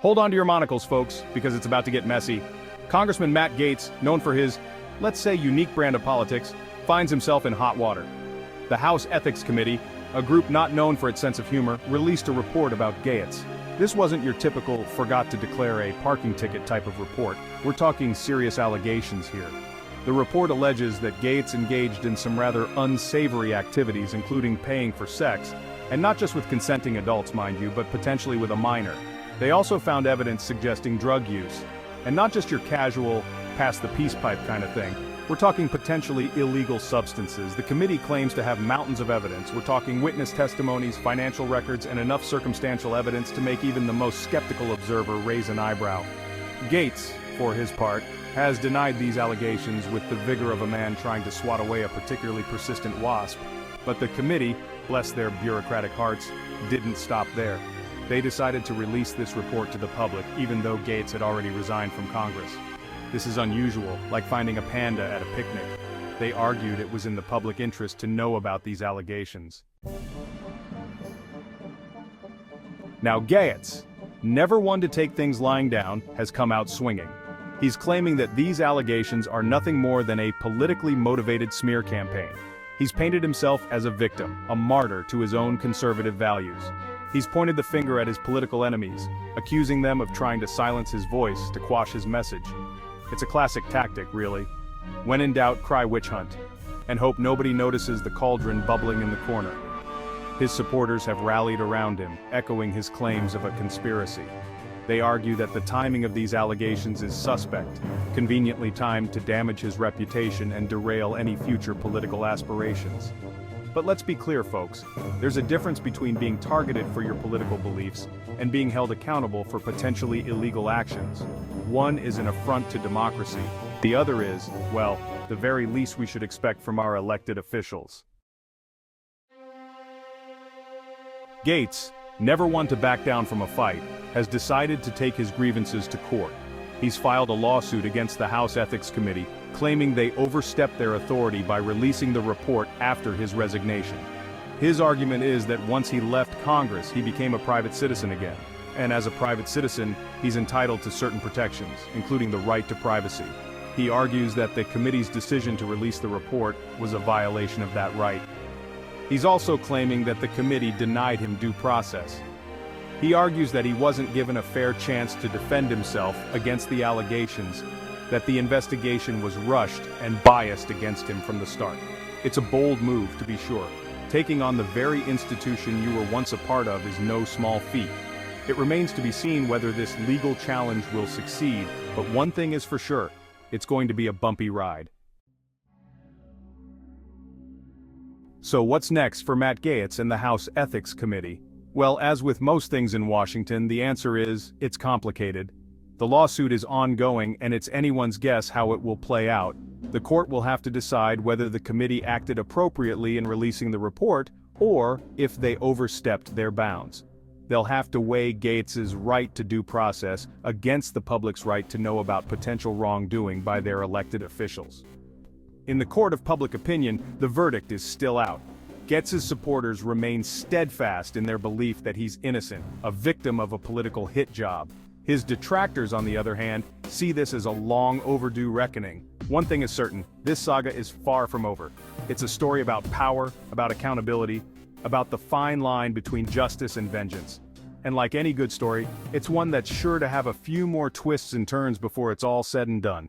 Hold on to your monocles, folks, because it's about to get messy. Congressman Matt Gaetz, known for his, let's say, unique brand of politics, finds himself in hot water. The House Ethics Committee, a group not known for its sense of humor, released a report about Gaetz. This wasn't your typical forgot to declare a parking ticket type of report. We're talking serious allegations here. The report alleges that Gaetz engaged in some rather unsavory activities, including paying for sex, and not just with consenting adults, mind you, but potentially with a minor. They also found evidence suggesting drug use, and not just your casual, pass the peace pipe kind of thing. We're talking potentially illegal substances. The committee claims to have mountains of evidence. We're talking witness testimonies, financial records, and enough circumstantial evidence to make even the most skeptical observer raise an eyebrow. Gaetz, for his part, has denied these allegations with the vigor of a man trying to swat away a particularly persistent wasp. But the committee, bless their bureaucratic hearts, didn't stop there. They decided to release this report to the public, even though Gaetz had already resigned from Congress. This is unusual, like finding a panda at a picnic. They argued it was in the public interest to know about these allegations. Now Gaetz, never one to take things lying down, has come out swinging. He's claiming that these allegations are nothing more than a politically motivated smear campaign. He's painted himself as a victim, a martyr to his own conservative values. He's pointed the finger at his political enemies, accusing them of trying to silence his voice to quash his message. It's a classic tactic, really. When in doubt, cry witch hunt, and hope nobody notices the cauldron bubbling in the corner. His supporters have rallied around him, echoing his claims of a conspiracy. They argue that the timing of these allegations is suspect, conveniently timed to damage his reputation and derail any future political aspirations. But let's be clear, folks, there's a difference between being targeted for your political beliefs and being held accountable for potentially illegal actions. One is an affront to democracy, the other is, well, the very least we should expect from our elected officials. Gaetz, never one to back down from a fight, has decided to take his grievances to court. He's filed a lawsuit against the House Ethics Committee, claiming they overstepped their authority by releasing the report after his resignation. His argument is that once he left Congress, he became a private citizen again. And as a private citizen, he's entitled to certain protections, including the right to privacy. He argues that the committee's decision to release the report was a violation of that right. He's also claiming that the committee denied him due process. He argues that he wasn't given a fair chance to defend himself against the allegations, that the investigation was rushed and biased against him from the start. It's a bold move, to be sure. Taking on the very institution you were once a part of is no small feat. It remains to be seen whether this legal challenge will succeed, but one thing is for sure, it's going to be a bumpy ride. So what's next for Matt Gaetz and the House Ethics Committee? Well, as with most things in Washington, the answer is, it's complicated. The lawsuit is ongoing and it's anyone's guess how it will play out. The court will have to decide whether the committee acted appropriately in releasing the report, or if they overstepped their bounds. They'll have to weigh Gaetz's right to due process against the public's right to know about potential wrongdoing by their elected officials. In the court of public opinion, the verdict is still out. Gaetz's supporters remain steadfast in their belief that he's innocent, a victim of a political hit job. His detractors, on the other hand, see this as a long overdue reckoning. One thing is certain, this saga is far from over. It's a story about power, about accountability, about the fine line between justice and vengeance. And like any good story, it's one that's sure to have a few more twists and turns before it's all said and done.